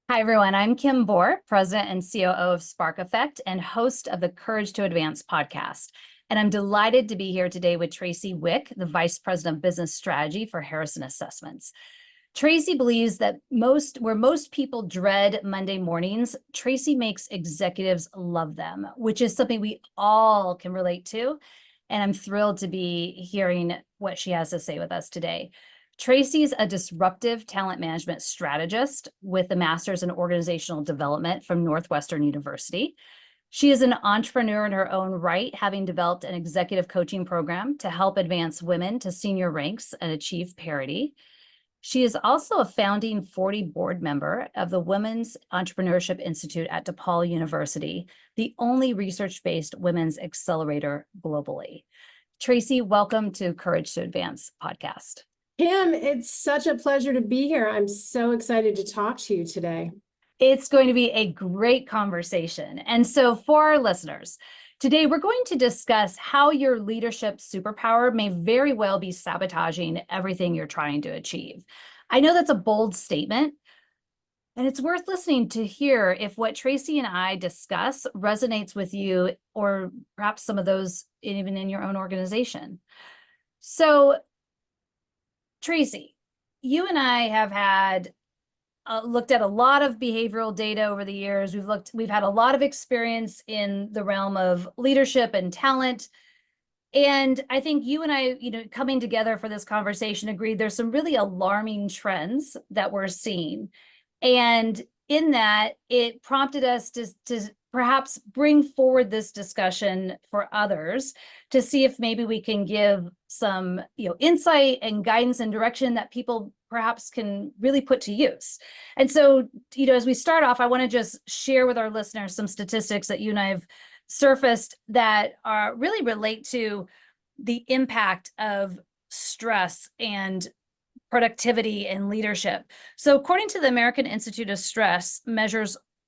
Hi, everyone. I'm Kim Bohr, President and COO of SparkEffect and host of the Courage to Advance podcast. And I'm delighted to be here today with Tracy Wik, the Vice President of Business Strategy for Harrison Assessments. Tracy believes that where most people dread Monday mornings, Tracy makes executives love them, which is something we all can relate to. And I'm thrilled to be hearing what she has to say with us today. Tracy's a disruptive talent management strategist with a master's in organizational development from Northwestern University. She is an entrepreneur in her own right, having developed an executive coaching program to help advance women to senior ranks and achieve parity. She is also a founding 40 board member of the Women's Entrepreneurship Institute at DePaul University, the only research-based women's accelerator globally. Tracy, welcome to Courage to Advance podcast. Kim, it's such a pleasure to be here. I'm so excited to talk to you today. It's going to be a great conversation. And so for our listeners, today we're going to discuss how your leadership superpower may very well be sabotaging everything you're trying to achieve. I know that's a bold statement, and it's worth listening to hear if what Tracy and I discuss resonates with you or perhaps some of those even in your own organization. So Tracy, you and I have had looked at a lot of behavioral data over the years. We've had a lot of experience in the realm of leadership and talent. And I think you and I, coming together for this conversation, agreed there's some really alarming trends that we're seeing. And in that, it prompted us to perhaps bring forward this discussion for others to see if maybe we can give some insight and guidance and direction that people perhaps can really put to use. And so, as we start off, I want to just share with our listeners some statistics that you and I have surfaced that really relate to the impact of stress and productivity and leadership. So according to the American Institute of Stress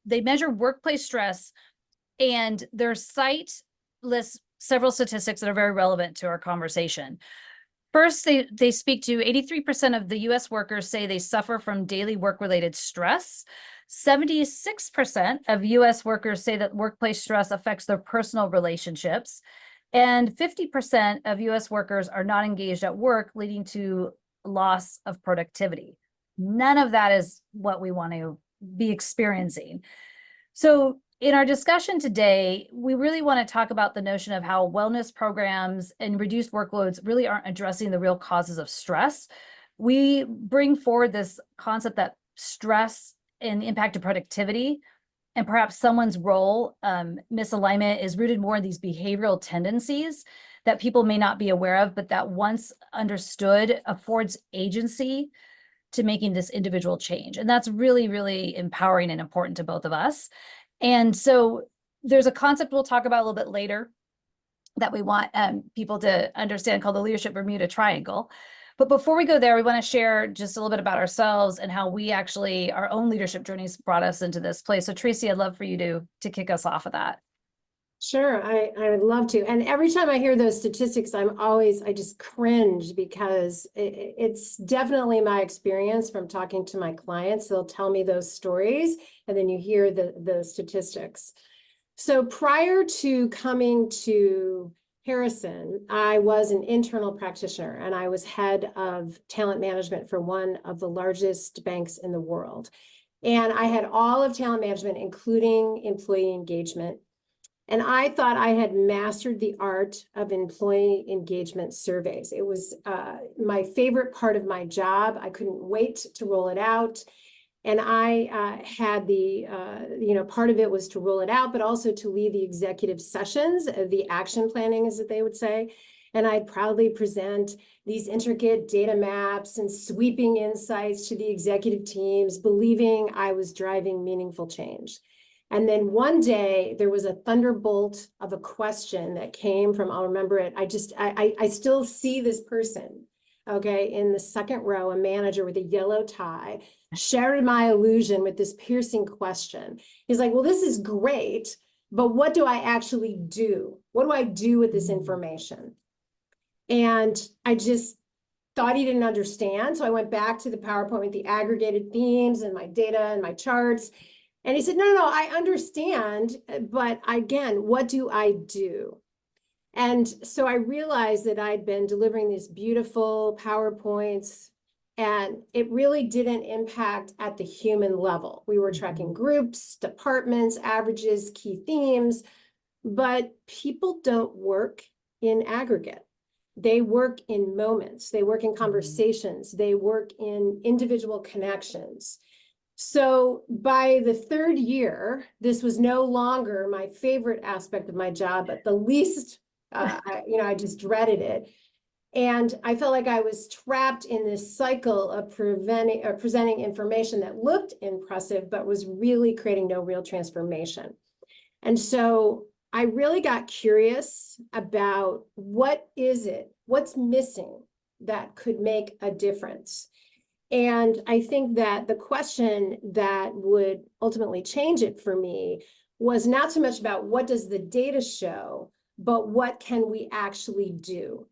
they measure workplace stress, and their site lists several statistics that are very relevant to our conversation. First, they speak to 83% of the US workers say they suffer from daily work-related stress. 76% of US workers say that workplace stress affects their personal relationships. And 50% of US workers are not engaged at work, leading to loss of productivity. None of that is what we want to be experiencing. So in our discussion today, we really want to talk about the notion of how wellness programs and reduced workloads really aren't addressing the real causes of stress. We bring forward this concept that stress and the impact of productivity and perhaps someone's role misalignment is rooted more in these behavioral tendencies that people may not be aware of, but that once understood affords agency to making this individual change. And that's really, really empowering and important to both of us. And so there's a concept we'll talk about a little bit later that we want people to understand called the Leadership Bermuda Triangle. But before we go there, we want to share just a little bit about ourselves and how we actually, our own leadership journeys brought us into this place. So Tracy, I'd love for you to kick us off of that. Sure, I would love to. And every time I hear those statistics, I just cringe because it's definitely my experience from talking to my clients. They'll tell me those stories, and then you hear the statistics. So prior to coming to Harrison, I was an internal practitioner, and I was head of talent management for one of the largest banks in the world. And I had all of talent management, including employee engagement. And I thought I had mastered the art of employee engagement surveys. It was my favorite part of my job. I couldn't wait to roll it out. And I had part of it was to roll it out, but also to lead the executive sessions, the action planning, as they would say. And I'd proudly present these intricate data maps and sweeping insights to the executive teams, believing I was driving meaningful change. And then one day there was a thunderbolt of a question that came from, I'll remember it. I still see this person, okay, in the second row, a manager with a yellow tie, shattered my illusion with this piercing question. He's like, well, this is great, but what do I actually do? What do I do with this information? And I just thought he didn't understand. So I went back to the PowerPoint with the aggregated themes and my data and my charts. And he said, no, I understand, but again, what do I do? And so I realized that I'd been delivering these beautiful PowerPoints, and it really didn't impact at the human level. We were tracking groups, departments, averages, key themes, but people don't work in aggregate. They work in moments, they work in conversations, they work in individual connections. So by the third year, this was no longer my favorite aspect of my job, but the least, I just dreaded it. And I felt like I was trapped in this cycle of presenting information that looked impressive, but was really creating no real transformation. And so I really got curious about what's missing that could make a difference. And I think that the question that would ultimately change it for me was not so much about what does the data show, but what can we actually do?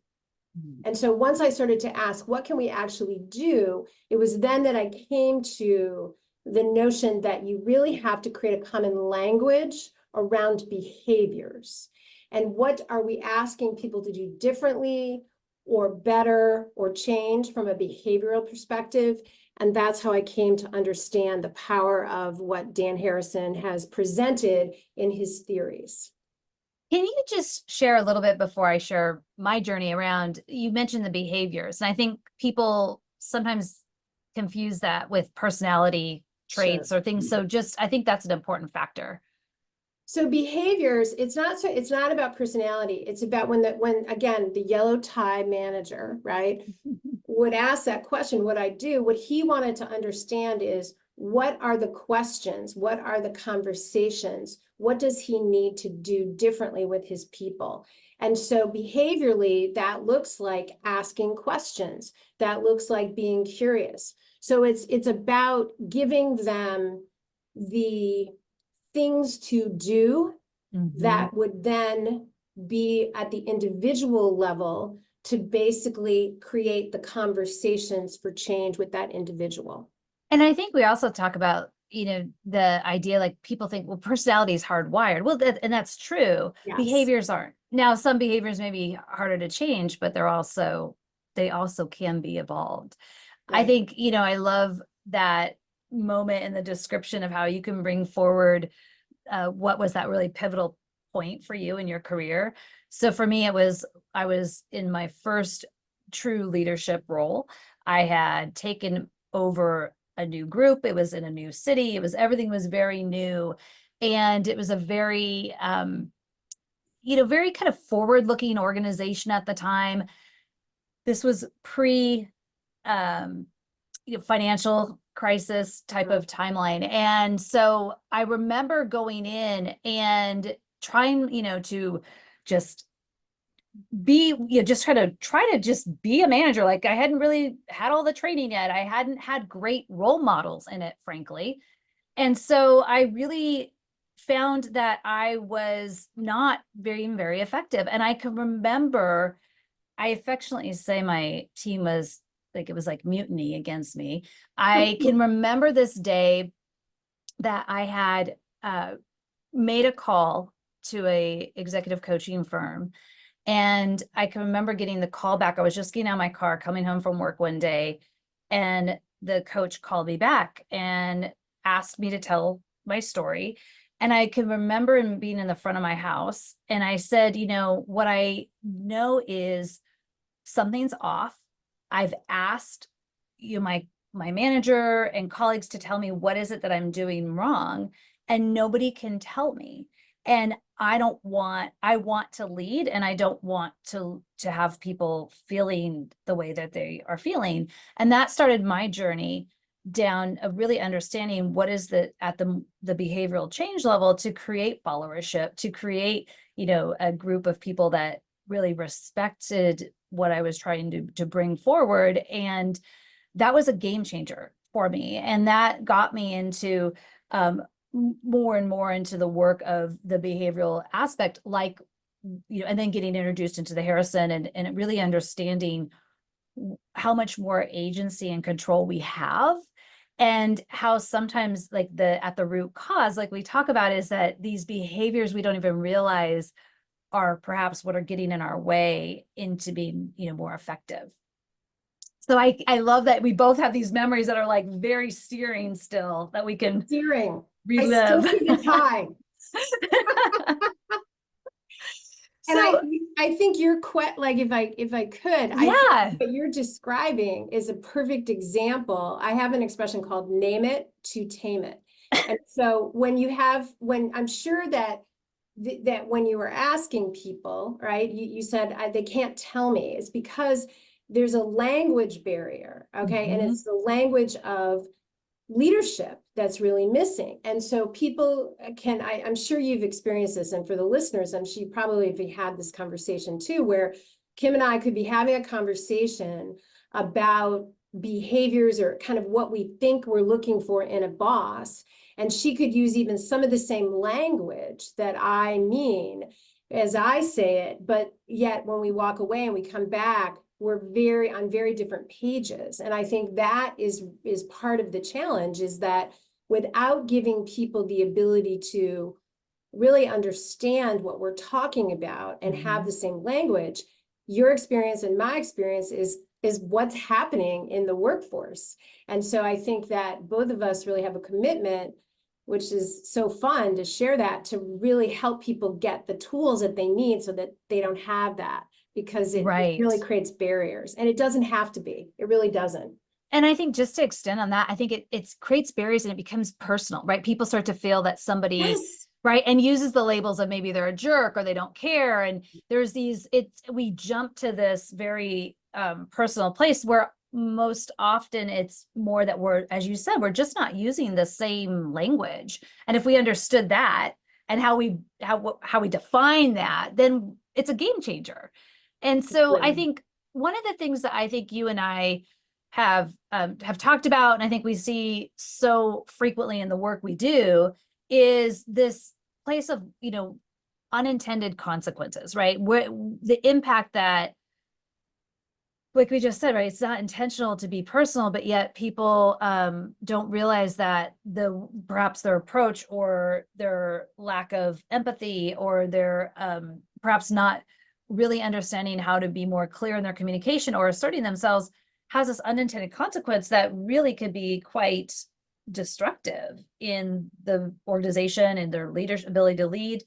And so once I started to ask, what can we actually do? It was then that I came to the notion that you really have to create a common language around behaviors. And what are we asking people to do differently or better or change from a behavioral perspective? And that's how I came to understand the power of what Dan Harrison has presented in his theories. Can you just share a little bit before I share my journey around, you mentioned the behaviors, and I think people sometimes confuse that with personality traits or things. So I think that's an important factor. So behaviors, it's not about personality. It's about when again, the yellow tie manager, right, would ask that question, what I do, what he wanted to understand is, what are the questions? What are the conversations? What does he need to do differently with his people? And so behaviorally, that looks like asking questions. That looks like being curious. So it's about giving them the things to do that would then be at the individual level to basically create the conversations for change with that individual. And I think we also talk about, the idea, like people think, well, personality is hardwired. Well, and that's true. Yes. Behaviors aren't. Now, some behaviors may be harder to change, but they also can be evolved. Right. I think, I love that moment in the description of how you can bring forward what was that really pivotal point for you in your career. So for me, I was in my first true leadership role. I had taken over a new group. It was in a new city. Everything was very new. And it was a very, very kind of forward-looking organization at the time. This was pre financial crisis type of timeline. And so I remember going in and trying, to just be, just try to just be a manager. Like I hadn't really had all the training yet. I hadn't had great role models in it, frankly. And so I really found that I was not very, very effective. And I can remember, I affectionately say my team was like, it was like mutiny against me. I can remember this day that I had made a call to a executive coaching firm. And I can remember getting the call back. I was just getting out of my car, coming home from work one day, and the coach called me back and asked me to tell my story. And I can remember him being in the front of my house. And I said, what I know is something's off. I've asked my manager and colleagues to tell me what is it that I'm doing wrong, and nobody can tell me. And I want to lead, and I don't want to have people feeling the way that they are feeling. And that started my journey down of really understanding what is at the behavioral change level to create followership, to create, a group of people that really respected what I was trying to bring forward. And that was a game changer for me. And that got me into more and more into the work of the behavioral aspect, like, and then getting introduced into the Harrison and really understanding how much more agency and control we have, and how sometimes like at the root cause, like we talk about, is that these behaviors we don't even realize are perhaps what are getting in our way into being, more effective. So I love that we both have these memories that are like very searing still, that we can relive. I still see the time. And I think you're quite like, if I could, I think what you're describing is a perfect example. I have an expression called name it to tame it. And so when I'm sure that when you were asking people, right, you said they can't tell me, it's because there's a language barrier, okay? And it's the language of leadership that's really missing. And so people I'm sure you've experienced this, and for the listeners, I'm sure you probably have had this conversation too, where Kim and I could be having a conversation about behaviors or kind of what we think we're looking for in a boss. And she could use even some of the same language that I mean as I say it, but yet when we walk away and we come back, we're on very different pages. And I think that is part of the challenge, is that without giving people the ability to really understand what we're talking about and have the same language, your experience and my experience is what's happening in the workforce. And so I think that both of us really have a commitment, which is so fun to share that, to really help people get the tools that they need so that they don't have that, because it really creates barriers. And it doesn't have to be. It really doesn't. And I think just to extend on that, I think it creates barriers and it becomes personal, right? People start to feel that somebody, right, and uses the labels of maybe they're a jerk or they don't care. And there's we jump to this very personal place where most often it's more that we're, as you said, we're just not using the same language. And if we understood that and how we define that, then it's a game changer. And so I think one of the things that I think you and I have talked about, and I think we see so frequently in the work we do, is this place of, unintended consequences, right? Where the impact that, like we just said, right, it's not intentional to be personal, but yet people don't realize that perhaps their approach or their lack of empathy or their perhaps not really understanding how to be more clear in their communication or asserting themselves has this unintended consequence that really could be quite destructive in the organization and their leadership ability to lead.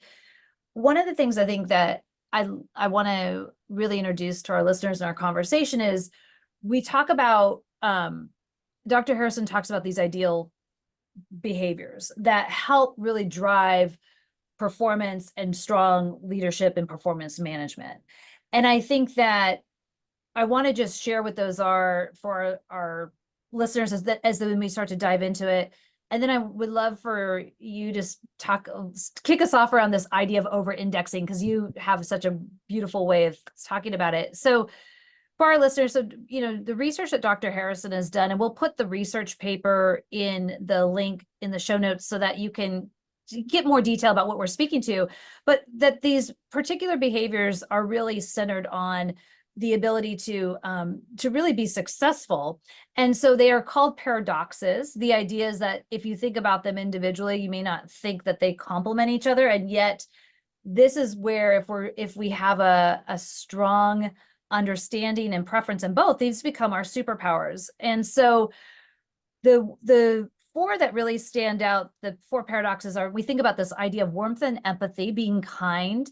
One of the things I think that I want to really introduce to our listeners in our conversation is we talk about, Dr. Harrison talks about these ideal behaviors that help really drive performance and strong leadership and performance management. And I think that I want to just share what those are for our listeners as when we start to dive into it. And then I would love for you to kick us off around this idea of over-indexing, because you have such a beautiful way of talking about it. So for our listeners, the research that Dr. Harrison has done, and we'll put the research paper in the link in the show notes so that you can get more detail about what we're speaking to, but that these particular behaviors are really centered on the ability to really be successful. And so they are called paradoxes. The idea is that if you think about them individually, you may not think that they complement each other. And yet this is where if we have a strong understanding and preference in both, these become our superpowers. And so the four that really stand out, the four paradoxes are, we think about this idea of warmth and empathy, being kind,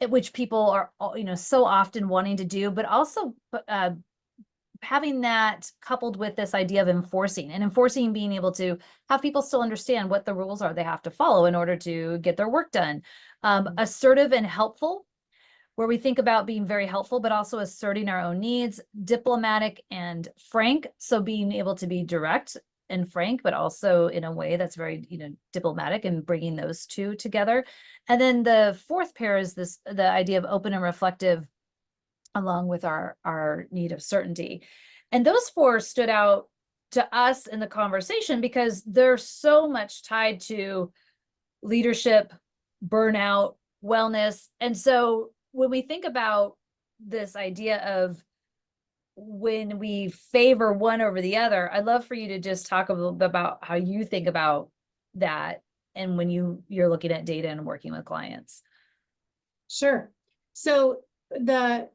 which people are, so often wanting to do, but also having that coupled with this idea of enforcing, being able to have people still understand what the rules are they have to follow in order to get their work done. Assertive and helpful, where we think about being very helpful, but also asserting our own needs. Diplomatic and frank, so being able to be direct and frank, but also in a way that's very, diplomatic, and bringing those two together. And then the fourth pair is the idea of open and reflective, along with our need of certainty. And those four stood out to us in the conversation because they're so much tied to leadership, burnout, wellness. And so when we think about this idea of when we favor one over the other, I'd love for you to just talk a little bit about how you think about that and when you're looking at data and working with clients. Sure. So the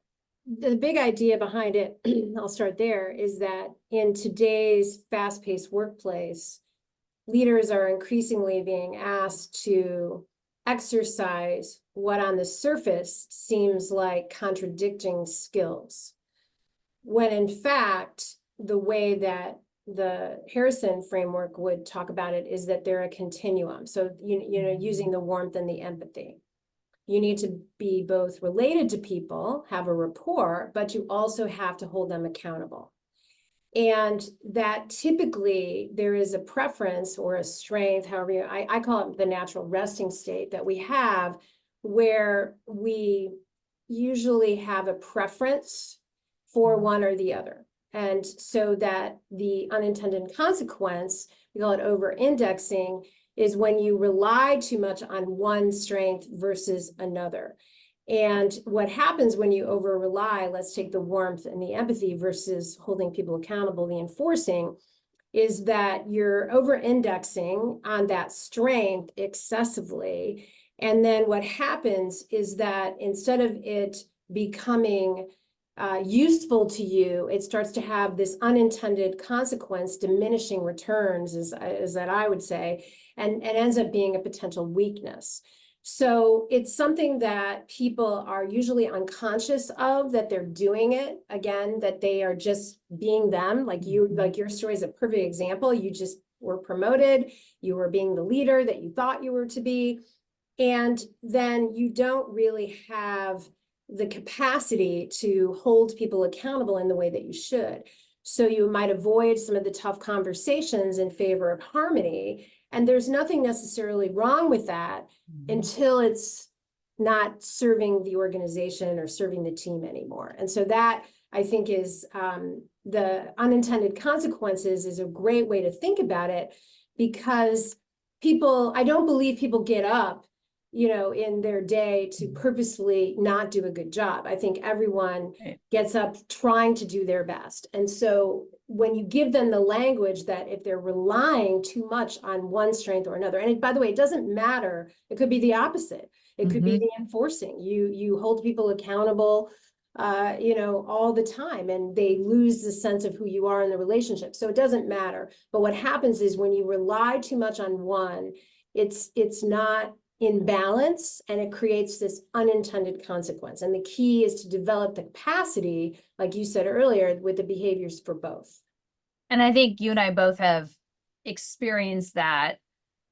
big idea behind it, I'll start there, is that in today's fast-paced workplace, leaders are increasingly being asked to exercise what on the surface seems like contradicting skills, when in fact, the way that the Harrison framework would talk about it is that they're a continuum. So, you know, using the warmth and the empathy. You need to be both related to people, have a rapport, but you also have to hold them accountable. And that typically there is a preference or a strength, however, I call it the natural resting state that we have, where we usually have a preference for one or the other. And so that the unintended consequence, we call it over-indexing, is when you rely too much on one strength versus another. And what happens when you over rely, let's take the warmth and the empathy versus holding people accountable, the enforcing, is that you're over indexing on that strength excessively. And then what happens is that instead of it becoming useful to you, it starts to have this unintended consequence, diminishing returns, is that I would say, and ends up being a potential weakness. So it's something that people are usually unconscious of, that they're doing it, again, that they are just being them. Like your story is a perfect example. You just were promoted, you were being the leader that you thought you were to be, and then you don't really have the capacity to hold people accountable in the way that you should. So you might avoid some of the tough conversations in favor of harmony. And there's nothing necessarily wrong with that until it's not serving the organization or serving the team anymore. And so that, I think, is the unintended consequences is a great way to think about it, because I don't believe people get up, you know, in their day to purposefully not do a good job. I think everyone gets up trying to do their best. And so when you give them the language that if they're relying too much on one strength or another, and by the way, it doesn't matter. It could be the opposite. It could be the enforcing. You hold people accountable, you know, all the time, and they lose the sense of who you are in the relationship. So it doesn't matter. But what happens is when you rely too much on one, it's not in balance, and it creates this unintended consequence. And the key is to develop the capacity, like you said earlier, with the behaviors for both. And I think you and I both have experienced that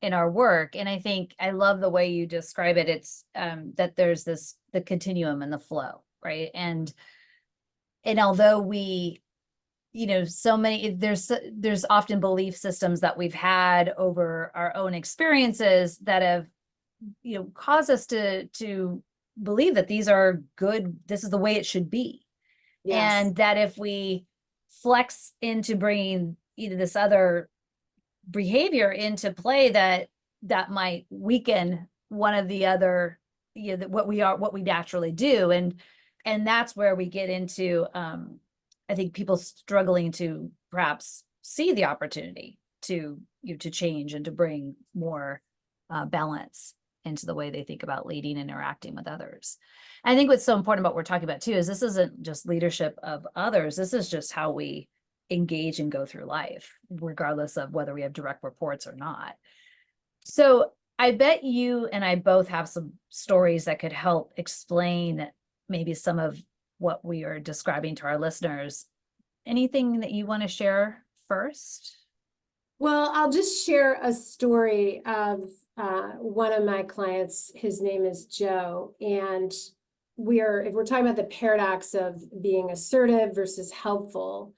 in our work. And I think I love the way you describe it. It's that there's the continuum and the flow, right? And although we, you know, there's often belief systems that we've had over our own experiences that have, you know, cause us to believe that these are good, this is the way it should be. Yes. And that if we flex into bringing, you know, this other behavior into play, that might weaken one of the other, you know, what we naturally do. And that's where we get into, I think, people struggling to perhaps see the opportunity to, you know, to change and to bring more balance into the way they think about leading and interacting with others. I think what's so important about what we're talking about too is this isn't just leadership of others. This is just how we engage and go through life, regardless of whether we have direct reports or not. So I bet you and I both have some stories that could help explain maybe some of what we are describing to our listeners. Anything that you want to share first? Well, I'll just share a story of one of my clients. His name is Joe, and if we're talking about the paradox of being assertive versus helpful,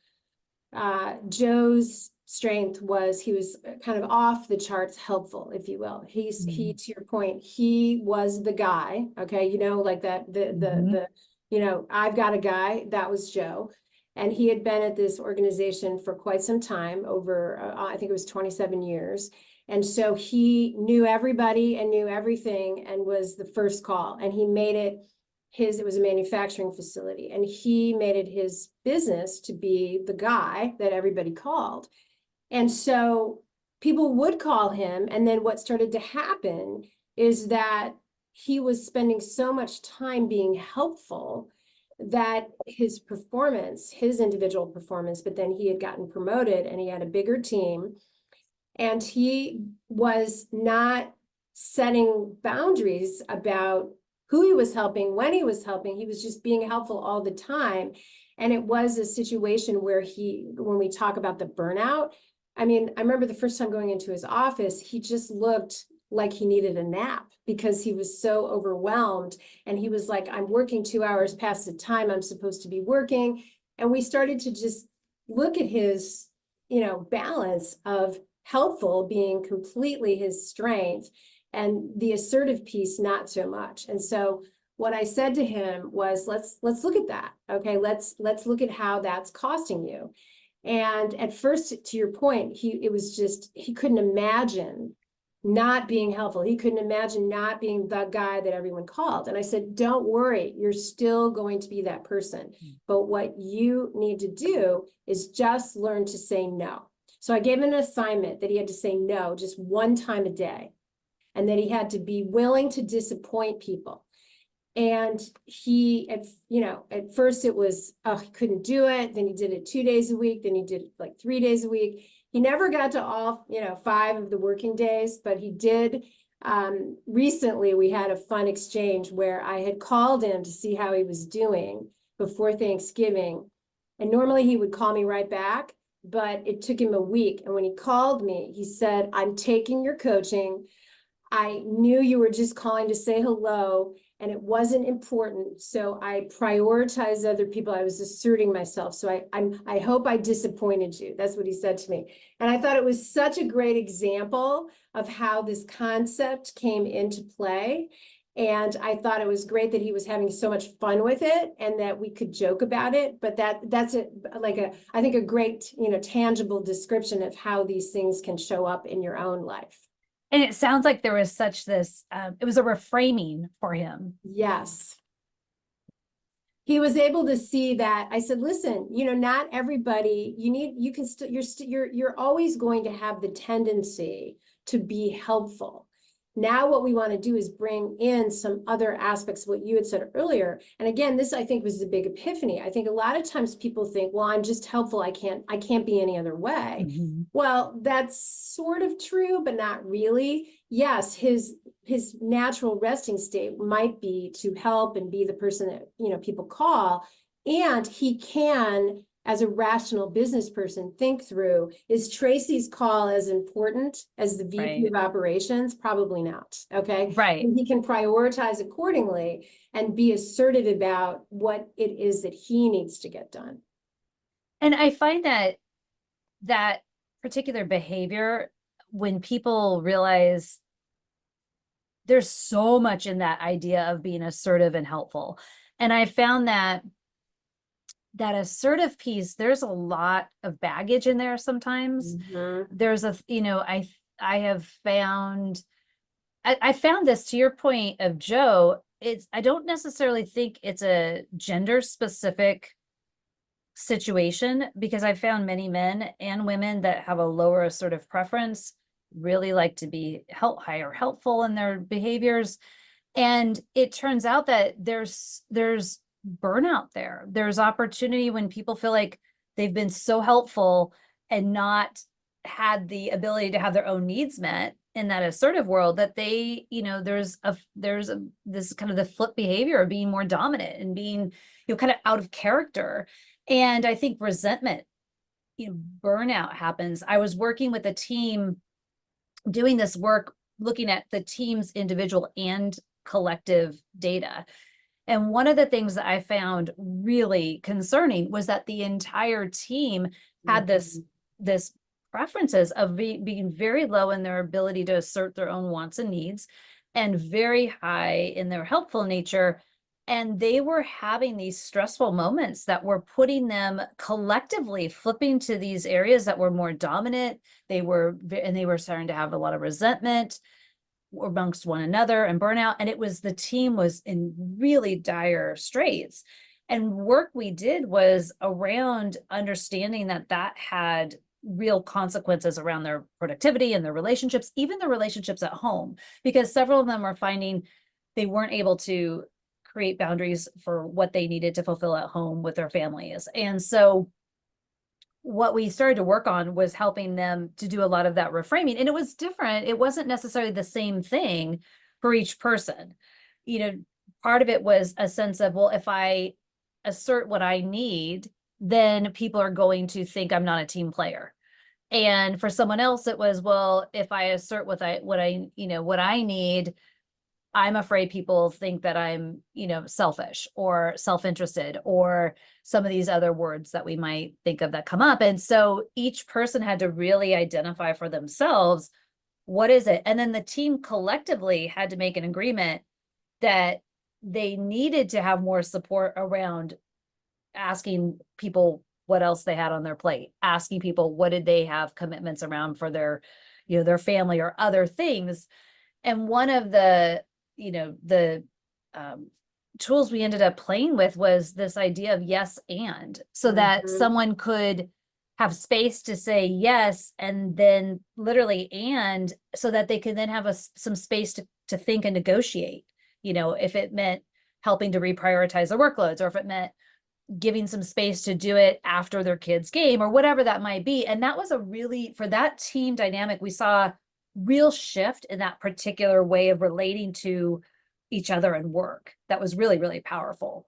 Joe's strength was he was kind of off the charts helpful, if you will. He, to your point, he was the guy, okay, you know, like that, the you know, I've got a guy, that was Joe. And he had been at this organization for quite some time, over, I think it was 27 years. And so he knew everybody and knew everything and was the first call. And he made it it was a manufacturing facility, and he made it his business to be the guy that everybody called. And so people would call him. And then what started to happen is that he was spending so much time being helpful that his performance, his individual performance, but then he had gotten promoted and he had a bigger team, and he was not setting boundaries about who he was helping, when he was helping. He was just being helpful all the time. And it was a situation where when we talk about the burnout, I mean, I remember the first time going into his office, he just looked like he needed a nap because he was so overwhelmed. And he was like, I'm working 2 hours past the time I'm supposed to be working. And we started to just look at his, balance of helpful being completely his strength, and the assertive piece not so much. And so what I said to him was, let's look at that. Okay, let's look at how that's costing you. And at first, to your point, he couldn't imagine not being helpful. He couldn't imagine not being the guy that everyone called. And I said, don't worry, you're still going to be that person. But what you need to do is just learn to say no. So I gave him an assignment that he had to say no just one time a day, and that he had to be willing to disappoint people. And he, at first it was, he couldn't do it. Then he did it 2 days a week. Then he did it like 3 days a week. He never got to all, 5 of the working days, but he did. Recently, we had a fun exchange where I had called him to see how he was doing before Thanksgiving. And normally he would call me right back, but it took him a week. And when he called me, he said, I'm taking your coaching. I knew you were just calling to say hello, and it wasn't important. So I prioritized other people. I was asserting myself. So I hope I disappointed you. That's what he said to me. And I thought it was such a great example of how this concept came into play. And I thought it was great that he was having so much fun with it and that we could joke about it. But that's I think a great, tangible description of how these things can show up in your own life. And it sounds like there was such this, it was a reframing for him. Yes. He was able to see that. I said, listen, not everybody, you're always going to have the tendency to be helpful. Now what we want to do is bring in some other aspects of what you had said earlier. And again, this I think was the big epiphany. I think a lot of times people think, well, I'm just helpful. I can't be any other way. Mm-hmm. Well, that's sort of true, but not really. Yes, his natural resting state might be to help and be the person that, people call. And he can, as a rational business person, think through, is Tracy's call as important as the VP of operations? Probably not, okay? Right. And he can prioritize accordingly and be assertive about what it is that he needs to get done. And I find that particular behavior, when people realize there's so much in that idea of being assertive and helpful. And I found that assertive piece, there's a lot of baggage in there sometimes. Mm-hmm. There's I found this, to your point of Joe, I don't necessarily think it's a gender specific situation, because I found many men and women that have a lower assertive preference really like to be higher helpful in their behaviors. And it turns out that there's burnout there. There's opportunity when people feel like they've been so helpful and not had the ability to have their own needs met in that assertive world, that they, there's this kind of the flip behavior of being more dominant and being, kind of out of character. And I think resentment, burnout happens. I was working with a team doing this work, looking at the team's individual and collective data. And one of the things that I found really concerning was that the entire team had this preferences of being very low in their ability to assert their own wants and needs, and very high in their helpful nature. And they were having these stressful moments that were putting them collectively flipping to these areas that were more dominant. They were starting to have a lot of resentment. amongst one another and burnout. And the team was in really dire straits. And work we did was around understanding that had real consequences around their productivity and their relationships, even their relationships at home, because several of them were finding they weren't able to create boundaries for what they needed to fulfill at home with their families. And so what we started to work on was helping them to do a lot of that reframing. And it was different. It wasn't necessarily the same thing for each person. Part of it was a sense of, well, if I assert what I need, then people are going to think I'm not a team player. And for someone else, it was, well, if I assert what I need, I'm afraid people think that I'm, selfish or self-interested or some of these other words that we might think of that come up. And so each person had to really identify for themselves, what is it? And then the team collectively had to make an agreement that they needed to have more support around asking people what else they had on their plate, asking people what did they have commitments around for their, their family or other things. And one of the tools we ended up playing with was this idea of yes and, so that someone could have space to say yes and then literally and, so that they could then have some space to think and negotiate. If it meant helping to reprioritize their workloads, or if it meant giving some space to do it after their kids' game or whatever that might be. And that was for that team dynamic, we saw real shift in that particular way of relating to each other and work. That was really, really powerful.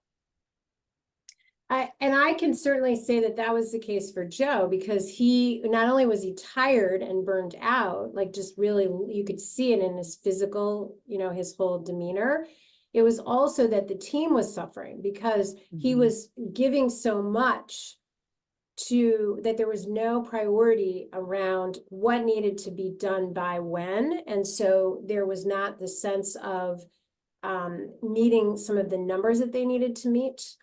I can certainly say that was the case for Joe, because he not only was he tired and burned out, like just really, you could see it in his physical, his whole demeanor. It was also that the team was suffering because he was giving so much that there was no priority around what needed to be done by when. And so there was not the sense of meeting some of the numbers that they needed to meet.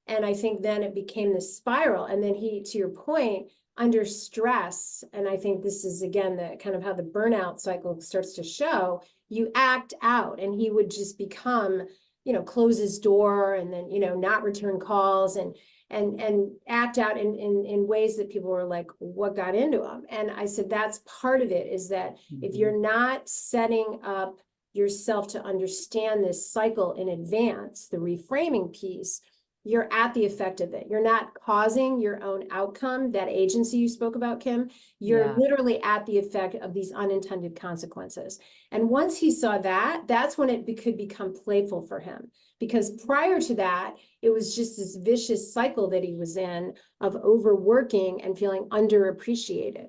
And I think then it became this spiral. And then he, to your point, under stress, and I think this is, again, the kind of how the burnout cycle starts to show, you act out. And he would just become, close his door and then, not return calls and act out in ways that people were like, what got into him? And I said, that's part of it, is that if you're not setting up yourself to understand this cycle in advance, the reframing piece, you're at the effect of it. You're not causing your own outcome, that agency you spoke about, Kim. You're literally at the effect of these unintended consequences. And once he saw that, that's when it could become playful for him. Because prior to that, it was just this vicious cycle that he was in of overworking and feeling underappreciated.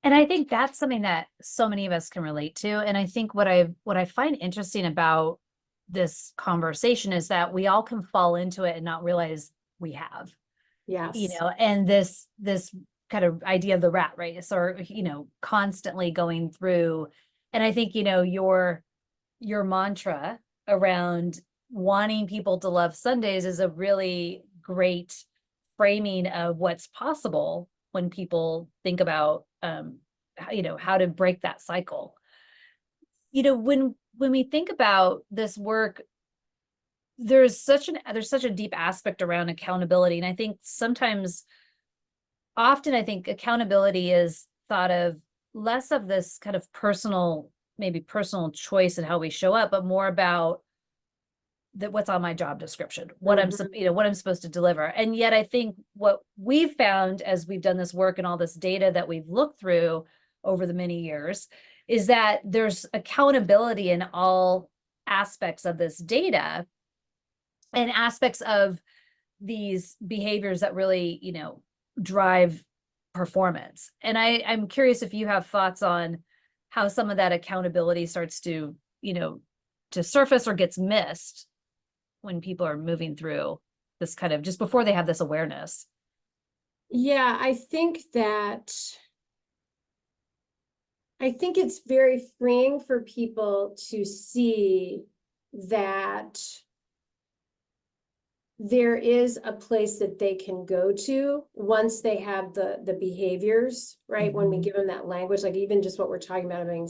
And I think that's something that so many of us can relate to. And I think what I find interesting about this conversation is that we all can fall into it and not realize we have. Yes. And this kind of idea of the rat race, or, constantly going through. And I think, your mantra around wanting people to love Sundays is a really great framing of what's possible when people think about, how to break that cycle. When we think about this work, there's such a deep aspect around accountability. And I think often I think accountability is thought of less of this kind of maybe personal choice in how we show up, but more about what's on my job description, what I'm supposed to deliver. And yet I think what we've found as we've done this work and all this data that we've looked through over the many years is that there's accountability in all aspects of this data and aspects of these behaviors that really, drive performance. And I'm curious if you have thoughts on how some of that accountability starts to, to surface or gets missed when people are moving through this kind of, just before they have this awareness. Yeah, I think it's very freeing for people to see that there is a place that they can go to once they have the behaviors, right? When we give them that language, like even just what we're talking about being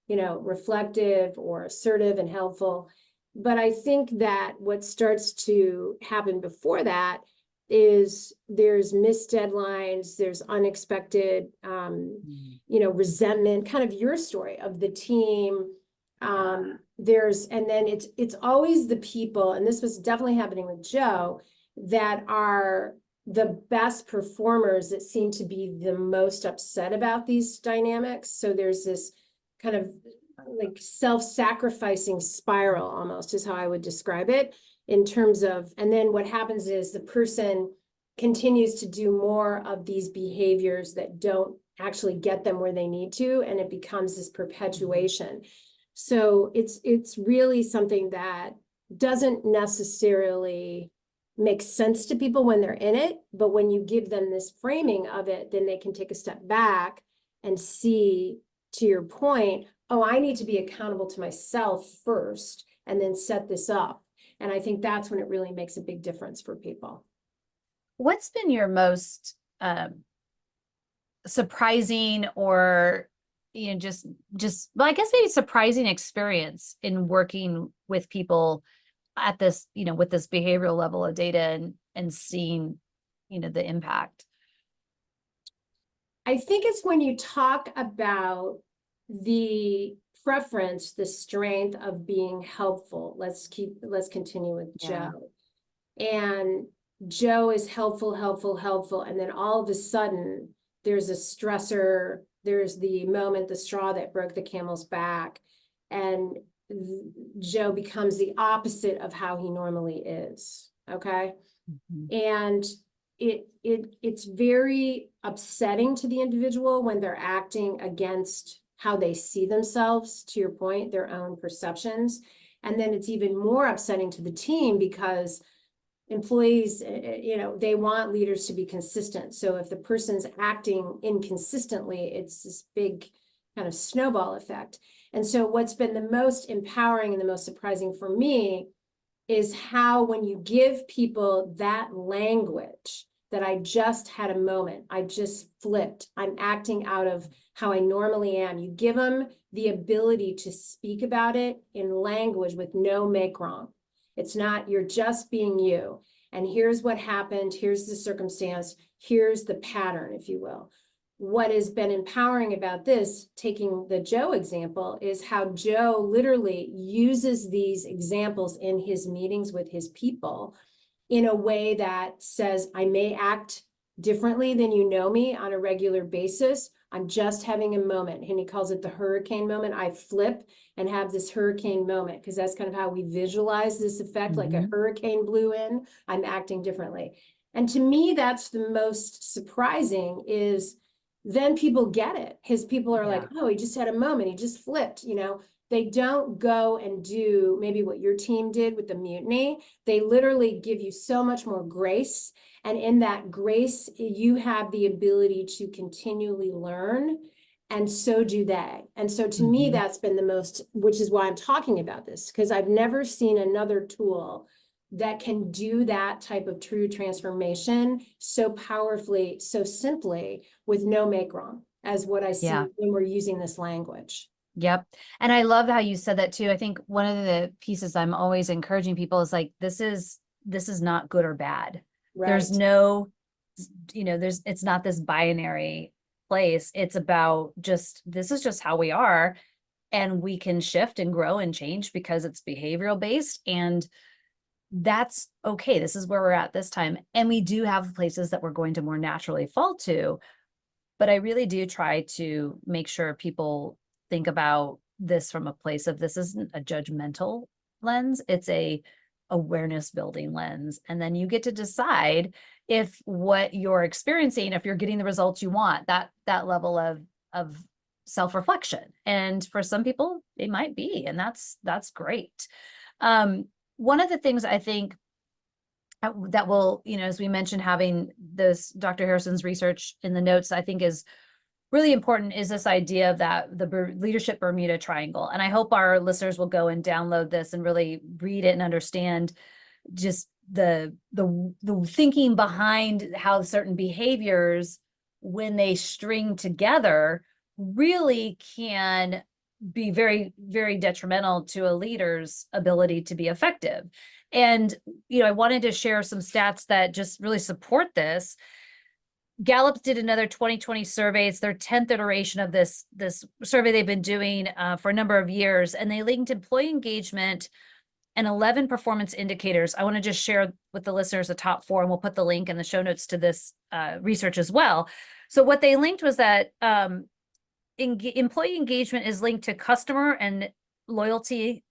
reflective or assertive and helpful. But I think that what starts to happen before that is there's missed deadlines, there's unexpected, resentment, kind of your story of the team. And then it's always the people, and this was definitely happening with Joe, that are the best performers that seem to be the most upset about these dynamics. So there's this kind of like self-sacrificing spiral, almost is how I would describe it, in terms of, and then what happens is the person continues to do more of these behaviors that don't actually get them where they need to, and it becomes this perpetuation. So it's really something that doesn't necessarily make sense to people when they're in it, but when you give them this framing of it, then they can take a step back and see, to your point, oh, I need to be accountable to myself first and then set this up. And I think that's when it really makes a big difference for people. What's been your most surprising, or just well, I guess maybe surprising experience in working with people at this, with this behavioral level of data and seeing, the impact? I think it's when you talk about the preference, the strength of being helpful. Let's continue with Joe. And Joe is helpful. And then all of a sudden there's a stressor. There's the moment, the straw that broke the camel's back. And Joe becomes the opposite of how he normally is. Okay. Mm-hmm. And it's very upsetting to the individual when they're acting against how they see themselves, to your point, their own perceptions. And then it's even more upsetting to the team because employees, they want leaders to be consistent. So if the person's acting inconsistently, it's this big kind of snowball effect. And so what's been the most empowering and the most surprising for me is how, when you give people that language, that I just had a moment, I just flipped, I'm acting out of how I normally am. You give them the ability to speak about it in language with no make wrong. It's not, you're just being you. And here's what happened. Here's the circumstance. Here's the pattern, if you will. What has been empowering about this, taking the Joe example, is how Joe literally uses these examples in his meetings with his people in a way that says, I may act differently than you know me on a regular basis. I'm just having a moment. And he calls it the hurricane moment. I flip and have this hurricane moment, because that's kind of how we visualize this effect, like a hurricane blew in, I'm acting differently. And to me, that's the most surprising, is then people get it. His people are like, oh, he just had a moment. He just flipped, They don't go and do maybe what your team did with the mutiny. They literally give you so much more grace. And in that grace, you have the ability to continually learn, and so do they. And so to me, that's been the most, which is why I'm talking about this, because I've never seen another tool that can do that type of true transformation so powerfully, so simply, with no make wrong, as what I see when we're using this language. Yep. And I love how you said that too. I think one of the pieces I'm always encouraging people is like, this is not good or bad. Right. There's no, it's not this binary place. It's about this is just how we are, and we can shift and grow and change because it's behavioral based, and that's okay. This is where we're at this time. And we do have places that we're going to more naturally fall to, but I really do try to make sure people think about this from a place of, this isn't a judgmental lens, it's a awareness building lens. And then you get to decide if what you're experiencing, if you're getting the results you want, that level of self-reflection. And for some people it might be, and that's great. One of the things I think that will, as we mentioned, having this Dr. Harrison's research in the notes, I think is really important, is this idea of the leadership Bermuda Triangle. And I hope our listeners will go and download this and really read it and understand just the thinking behind how certain behaviors, when they string together, really can be very, very detrimental to a leader's ability to be effective. And, I wanted to share some stats that just really support this. Gallup did another 2020 survey. It's their 10th iteration of this survey they've been doing for a number of years, and they linked employee engagement and 11 performance indicators. I want to just share with the listeners the top 4, and we'll put the link in the show notes to this research as well. So what they linked was that employee engagement is linked to customer and loyalty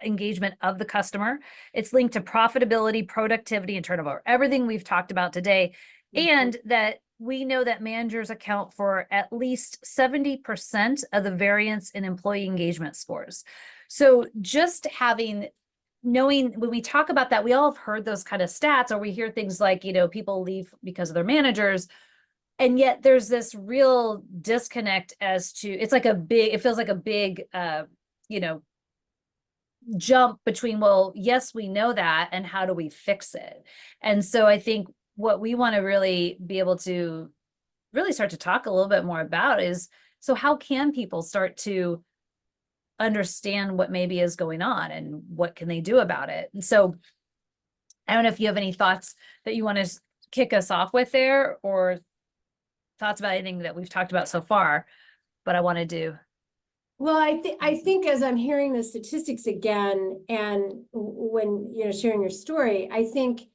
engagement of the customer. It's linked to profitability, productivity, and turnover, everything we've talked about today. And that we know that managers account for at least 70% of the variance in employee engagement scores. So just knowing when we talk about that, we all have heard those kind of stats, or we hear things like, people leave because of their managers. And yet there's this real disconnect as to, it feels like a big, jump between, well, yes, we know that, and how do we fix it? And so I think what we want to really be able to really start to talk a little bit more about is, so how can people start to understand what maybe is going on, and what can they do about it? And so I don't know if you have any thoughts that you want to kick us off with there, or thoughts about anything that we've talked about so far, but I wanted to. Well, I think as I'm hearing the statistics again, and when sharing your story, I think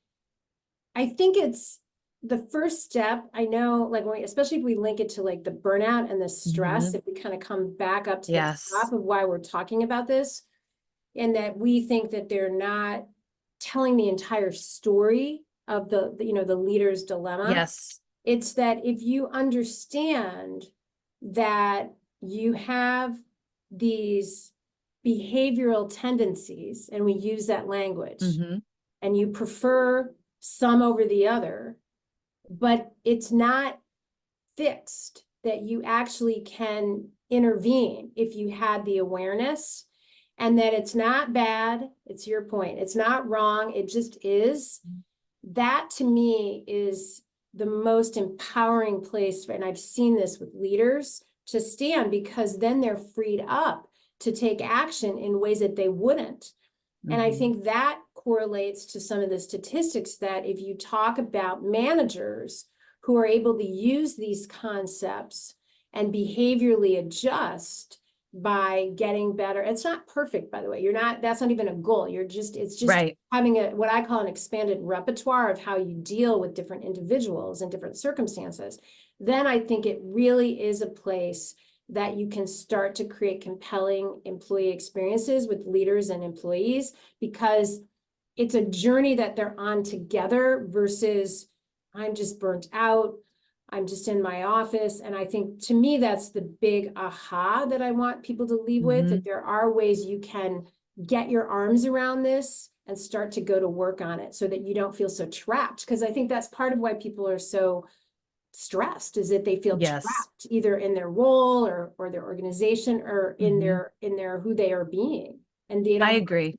it's the first step. I know, like, especially if we link it to like the burnout and the stress, if we kind of come back up to the top of why we're talking about this, and that we think that they're not telling the entire story of the leader's dilemma. Yes. It's that if you understand that you have these behavioral tendencies, and we use that language, and you prefer some over the other, but it's not fixed, that you actually can intervene if you had the awareness, and that it's not bad. It's your point. It's not wrong. It just is. That to me is the most empowering place, and I've seen this with leaders, to stand, because then they're freed up to take action in ways that they wouldn't. And I think that correlates to some of the statistics, that if you talk about managers who are able to use these concepts and behaviorally adjust by getting better. It's not perfect, by the way. That's not even a goal. It's just right. Having what I call an expanded repertoire of how you deal with different individuals and different circumstances. Then I think it really is a place that you can start to create compelling employee experiences with leaders and employees, because it's a journey that they're on together versus I'm just burnt out, I'm just in my office. And I think, to me, that's the big aha that I want people to leave with, that there are ways you can get your arms around this and start to go to work on it, so that you don't feel so trapped. Because I think that's part of why people are so stressed, is that they feel trapped either in their role or their organization, or in their who they are being. And they don't. I agree.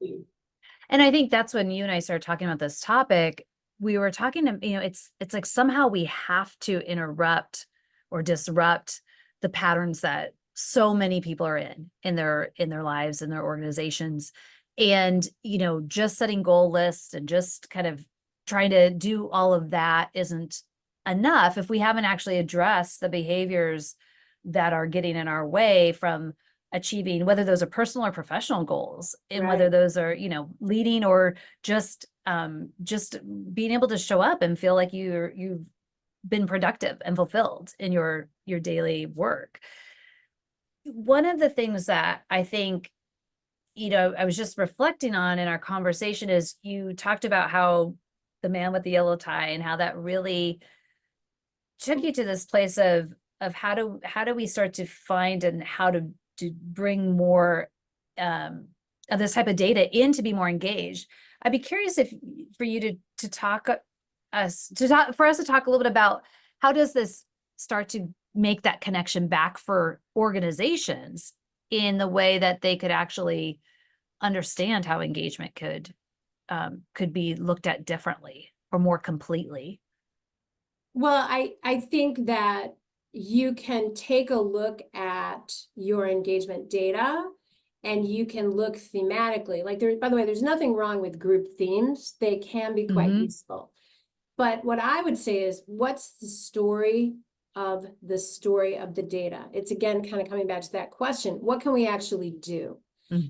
And I think that's when you and I started talking about this topic. We were talking to, it's like somehow we have to interrupt or disrupt the patterns that so many people are in their lives, in their organizations. And, just setting goal lists and just kind of trying to do all of that isn't enough if we haven't actually addressed the behaviors that are getting in our way from achieving, whether those are personal or professional goals, and whether those are, leading, or just being able to show up and feel like you've been productive and fulfilled in your daily work. One of the things that I think, I was just reflecting on in our conversation is, you talked about how the man with the yellow tie, and how that really took you to this place of how do we start to find, and how to bring more of this type of data in to be more engaged. I'd be curious for you to talk us to talk a little bit about, how does this start to make that connection back for organizations in the way that they could actually understand how engagement could be looked at differently or more completely? Well, I think that you can take a look at your engagement data and you can look thematically. Like there, by the way, there's nothing wrong with group themes. They can be quite useful. But what I would say is, what's the story of the data? It's again, kind of coming back to that question, what can we actually do?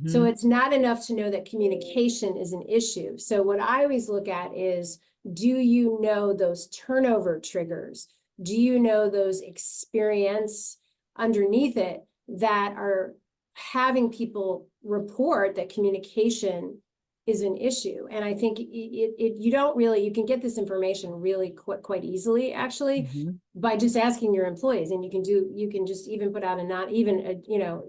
So it's not enough to know that communication is an issue. So what I always look at is, do you know those turnover triggers? Do you know those experience underneath it that are having people report that communication is an issue? And I think you don't really, you can get this information really quite easily, actually, by just asking your employees. And you can just even put out a not even,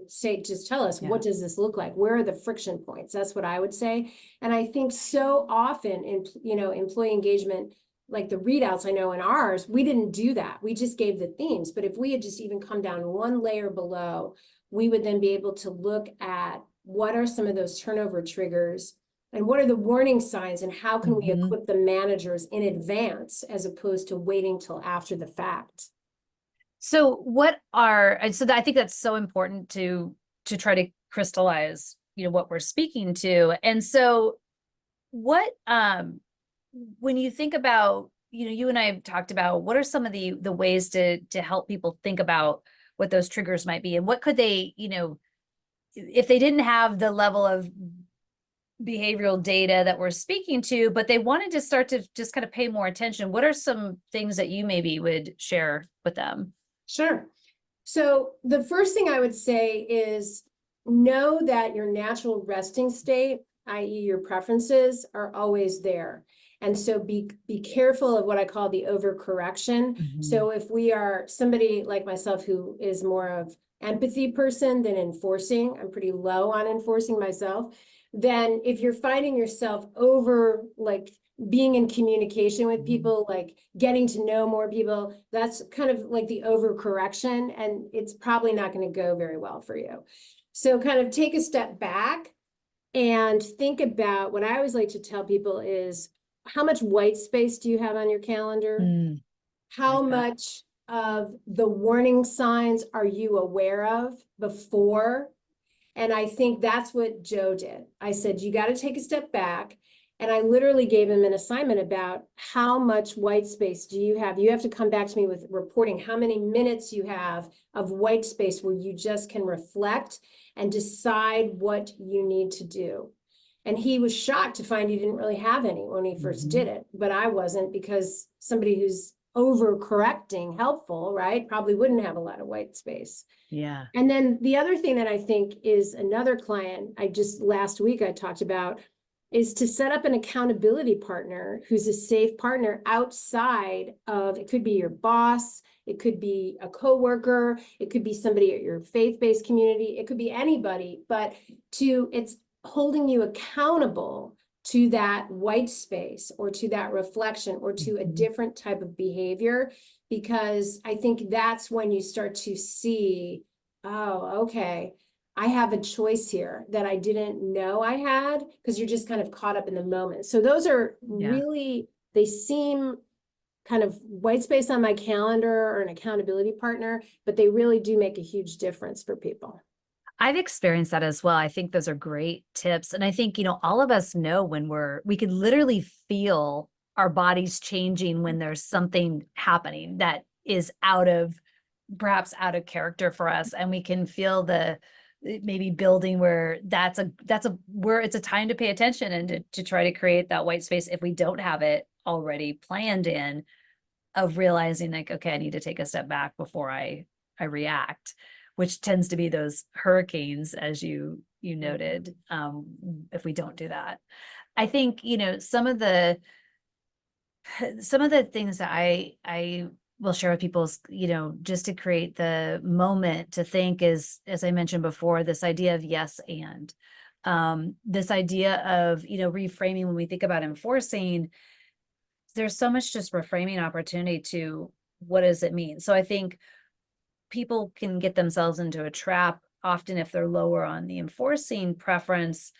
say, just tell us, what does this look like? Where are the friction points? That's what I would say. And I think so often in, employee engagement, like the readouts, I know in ours, we didn't do that. We just gave the themes. But if we had just even come down one layer below, we would then be able to look at what are some of those turnover triggers and what are the warning signs, and how can we equip the managers in advance as opposed to waiting till after the fact? So I think that's so important to try to crystallize, what we're speaking to. And so what, when you think about, you and I have talked about, what are some of the ways to help people think about what those triggers might be, and what could they, if they didn't have the level of behavioral data that we're speaking to, but they wanted to start to just kind of pay more attention, what are some things that you maybe would share with them? Sure. So the first thing I would say is, know that your natural resting state, i.e. your preferences, are always there. And so be careful of what I call the overcorrection. So if we are somebody like myself who is more of empathy person than enforcing, I'm pretty low on enforcing myself, then if you're finding yourself over, like, being in communication with people, like getting to know more people, that's kind of like the overcorrection, and it's probably not going to go very well for you. So kind of take a step back and think about, what I always like to tell people is, how much white space do you have on your calendar? How much of the warning signs are you aware of before? And I think that's what Joe did. I said, you got to take a step back. And I literally gave him an assignment about, how much white space do you have? You have to come back to me with reporting how many minutes you have of white space where you just can reflect and decide what you need to do. And he was shocked to find he didn't really have any when he first did it. But I wasn't, because somebody who's overcorrecting helpful, right, probably wouldn't have a lot of white space. Yeah. And then the other thing that I think is, another client last week I talked about, is to set up an accountability partner who's a safe partner outside of, it could be your boss, it could be a coworker, it could be somebody at your faith-based community, it could be anybody, but it's holding you accountable to that white space, or to that reflection, or to a different type of behavior, because I think that's when you start to see, oh, okay, I have a choice here that I didn't know I had, because you're just kind of caught up in the moment. So those are really, they seem kind of white space on my calendar, or an accountability partner, but they really do make a huge difference for people. I've experienced that as well. I think those are great tips. And I think, all of us know when we could literally feel our bodies changing when there's something happening that is perhaps out of character for us. And we can feel maybe building where where it's a time to pay attention, and to try to create that white space, if we don't have it already planned in, of realizing, like, okay, I need to take a step back before I react, which tends to be those hurricanes, as you noted, if we don't do that. I think, some of the things that I will share with people is, just to create the moment to think is, as I mentioned before, this idea of yes and. This idea of, reframing when we think about enforcing, there's so much just reframing opportunity to, what does it mean? So I think people can get themselves into a trap often if they're lower on the enforcing preference,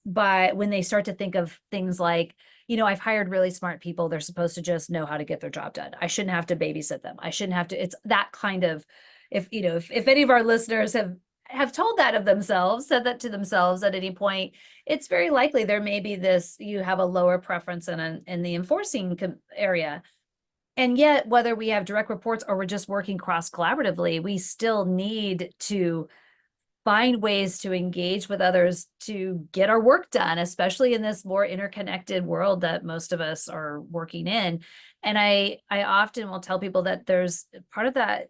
by when they start to think of things like, I've hired really smart people. They're supposed to just know how to get their job done. I shouldn't have to babysit them. I shouldn't have to, it's that kind of, if any of our listeners have told that of themselves, said that to themselves at any point, it's very likely there may be this, you have a lower preference in the enforcing area. And yet, whether we have direct reports or we're just working cross collaboratively, we still need to find ways to engage with others to get our work done, especially in this more interconnected world that most of us are working in. And I often will tell people that there's part of that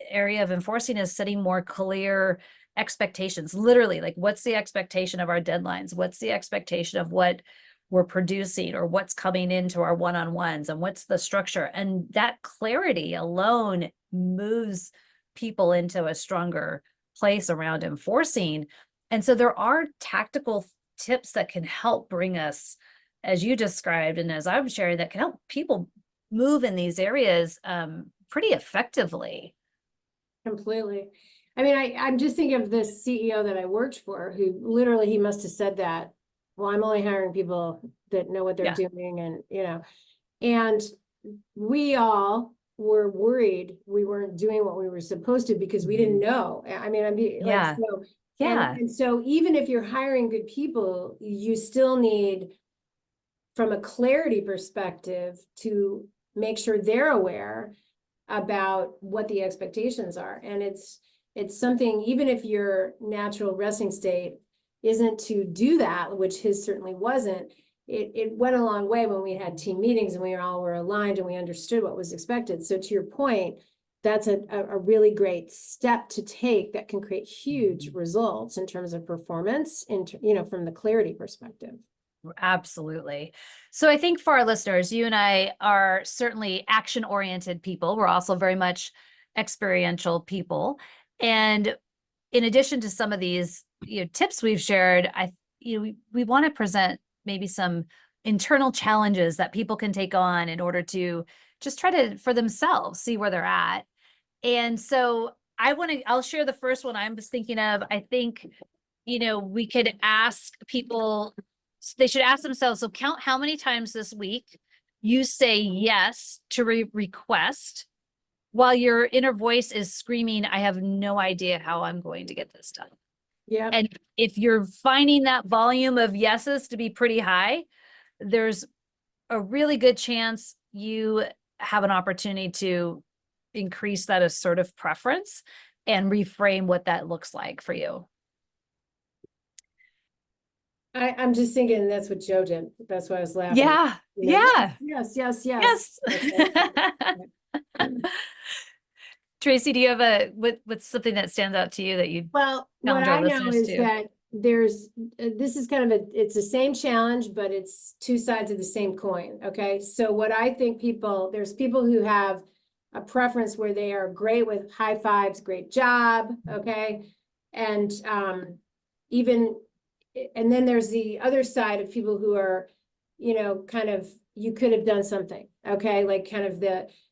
area of enforcing is setting more clear expectations, literally, like what's the expectation of our deadlines? What's the expectation of what we're producing or what's coming into our one-on-ones, and what's the structure? And that clarity alone moves people into a stronger place around enforcing. And so there are tactical tips that can help bring us, as you described and as I'm sharing, that can help people move in these areas pretty effectively. Completely. I mean, I'm just thinking of this CEO that I worked for, who literally, he must have said that, well, I'm only hiring people that know what they're doing. And, and we all were worried we weren't doing what we were supposed to because we didn't know. I mean, like, so, and so even if you're hiring good people, you still need, from a clarity perspective, to make sure they're aware about what the expectations are. And it's something, even if your natural resting state isn't to do that, which his certainly wasn't, it went a long way when we had team meetings and we all were aligned and we understood what was expected. So to your point, that's a really great step to take that can create huge results in terms of performance, from the clarity perspective. Absolutely. So I think for our listeners, you and I are certainly action-oriented people. We're also very much experiential people. And in addition to some of these tips we've shared, we want to present maybe some internal challenges that people can take on in order to just try to, for themselves, see where they're at. And so I'll share the first one I was thinking of. I think, we could ask people, they should ask themselves, so count how many times this week you say yes to request while your inner voice is screaming, I have no idea how I'm going to get this done. Yeah. And if you're finding that volume of yeses to be pretty high, there's a really good chance you have an opportunity to increase that assertive preference and reframe what that looks like for you. I'm just thinking that's what Joe did. That's why I was laughing. Yeah. Yeah. Yes. Tracy, do you have what's something that stands out to you that you Well, what I know is that there's, this is kind of it's the same challenge, but it's two sides of the same coin. Okay. So what I think there's people who have a preference where they are great with high fives, great job. Okay. And and then there's the other side of people who are, kind of, you could have done something. Okay. Like kind of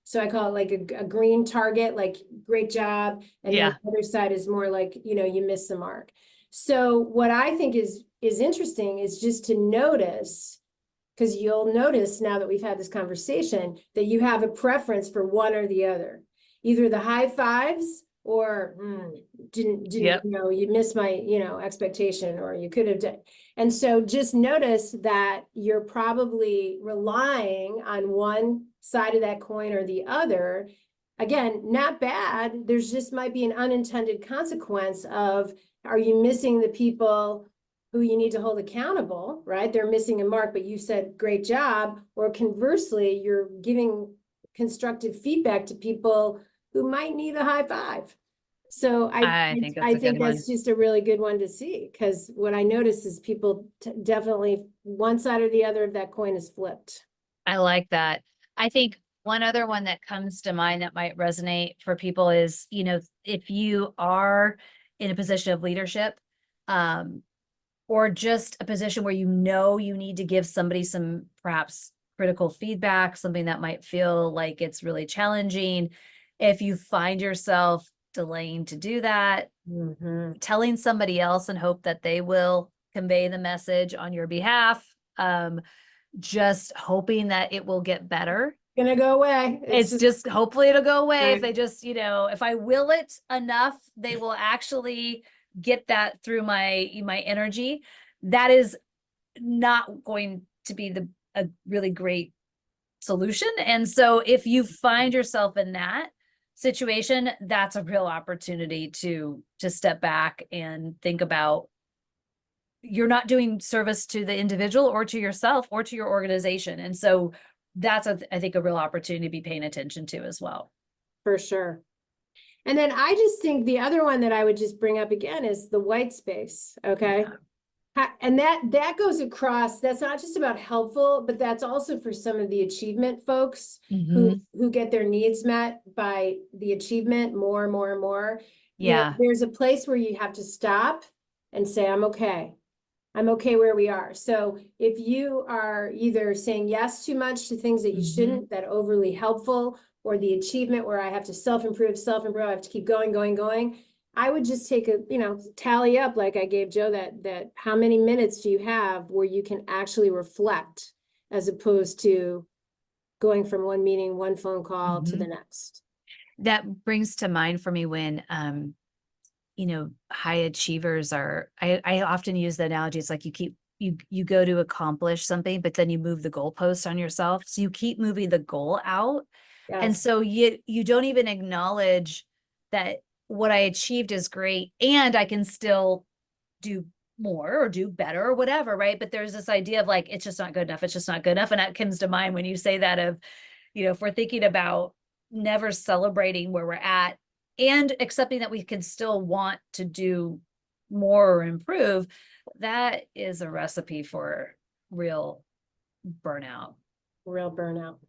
so I call it like a green target, like great job. And then the other side is more like, you missed the mark. So what I think is interesting is just to notice, because you'll notice now that we've had this conversation, that you have a preference for one or the other, either the high fives or didn't you missed my expectation, or you could have done. And so just notice that you're probably relying on one side of that coin or the other. Again, not bad. There's just might be an unintended consequence of, are you missing the people who you need to hold accountable, right? They're missing a mark, but you said great job. Or conversely, you're giving constructive feedback to people who might need a high five. So I think that's just a really good one to see, because what I notice is people definitely, one side or the other of that coin is flipped. I like that. I think one other one that comes to mind that might resonate for people is, if you are in a position of leadership, or just a position where you need to give somebody some perhaps critical feedback, something that might feel like it's really challenging. If you find yourself delaying to do that, telling somebody else and hope that they will convey the message on your behalf, just hoping that it will get better. Gonna go away. It's just hopefully it'll go away. If Right. they just, if I will it enough, they will actually get that through my energy. That is not going to be a really great solution. And so if you find yourself in that situation, that's a real opportunity to step back and think about, you're not doing service to the individual or to yourself or to your organization. And so that's, I think, a real opportunity to be paying attention to as well. For sure. And then I just think the other one that I would just bring up again is the white space. Okay. Yeah. And that goes across, that's not just about helpful, but that's also for some of the achievement folks who get their needs met by the achievement more and more and more. Yeah. There's a place where you have to stop and say, I'm okay. I'm okay where we are. So if you are either saying yes too much to things that you shouldn't, that overly helpful, or the achievement where I have to self-improve, I have to keep going. I would just take a, tally up, like I gave Joe, that how many minutes do you have where you can actually reflect, as opposed to going from one meeting, one phone call to the next. That brings to mind for me when, high achievers I often use the analogy. It's like you go to accomplish something, but then you move the goalpost on yourself. So you keep moving the goal out. Yes. And so you don't even acknowledge that what I achieved is great and I can still do more or do better or whatever, right? But there's this idea of like, it's just not good enough. It's just not good enough. And that comes to mind when you say that of, if we're thinking about never celebrating where we're at and accepting that we can still want to do more or improve, that is a recipe for real burnout. Real burnout.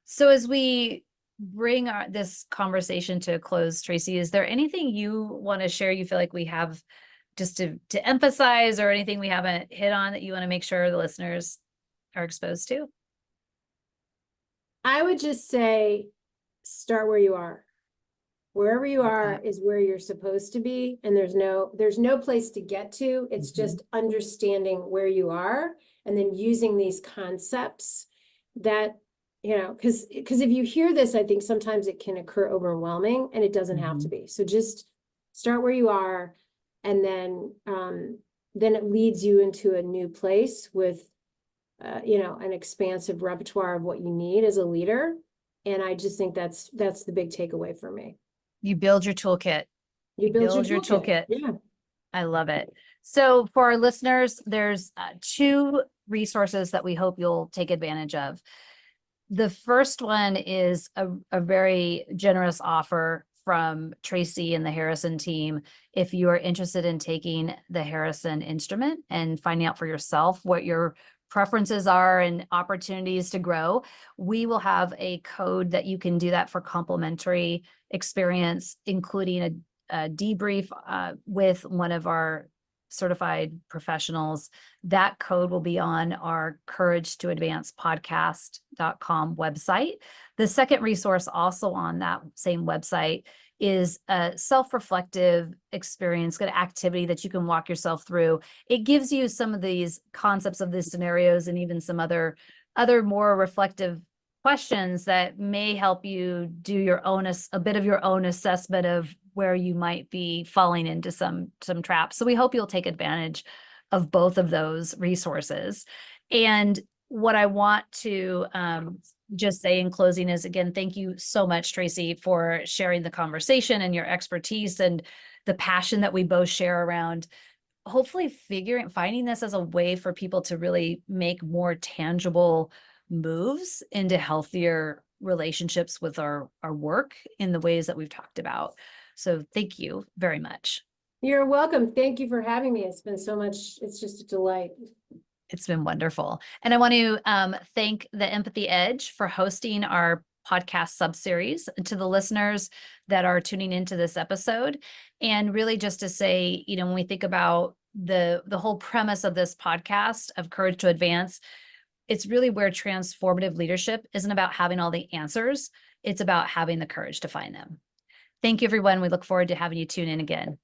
So as we bring this conversation to a close, Tracy, is there anything you want to share you feel like we have just to emphasize, or anything we haven't hit on that you want to make sure the listeners are exposed to? I would just say, start where you are. Wherever you are is where you're supposed to be. And there's no place to get to. It's just understanding where you are and then using these concepts that, because if you hear this, I think sometimes it can occur overwhelming, and it doesn't have to be. So just start where you are, and then it leads you into a new place with, an expansive repertoire of what you need as a leader. And I just think that's the big takeaway for me. You build your toolkit. You build your toolkit. Yeah. I love it. So for our listeners, there's 2 resources that we hope you'll take advantage of. The first one is a very generous offer from Tracy and the Harrison team. If you are interested in taking the Harrison instrument and finding out for yourself what your preferences are and opportunities to grow, we will have a code that you can do that for complimentary experience, including a debrief with one of our certified professionals. That code will be on our Courage to Advance podcast.com website. The second resource also on that same website is a self-reflective experience, good activity that you can walk yourself through. It gives you some of these concepts of these scenarios and even some other more reflective questions that may help you do a bit of your own assessment of where you might be falling into some traps. So we hope you'll take advantage of both of those resources. And what I want to just say in closing is, again, thank you so much, Tracy, for sharing the conversation and your expertise and the passion that we both share around hopefully finding this as a way for people to really make more tangible moves into healthier relationships with our work in the ways that we've talked about. So thank you very much. You're welcome. Thank you for having me. It's been so much. It's just a delight. It's been wonderful. And I want to thank the Empathy Edge for hosting our podcast subseries, to the listeners that are tuning into this episode. And really just to say, when we think about the whole premise of this podcast of Courage to Advance, it's really where transformative leadership isn't about having all the answers. It's about having the courage to find them. Thank you, everyone. We look forward to having you tune in again.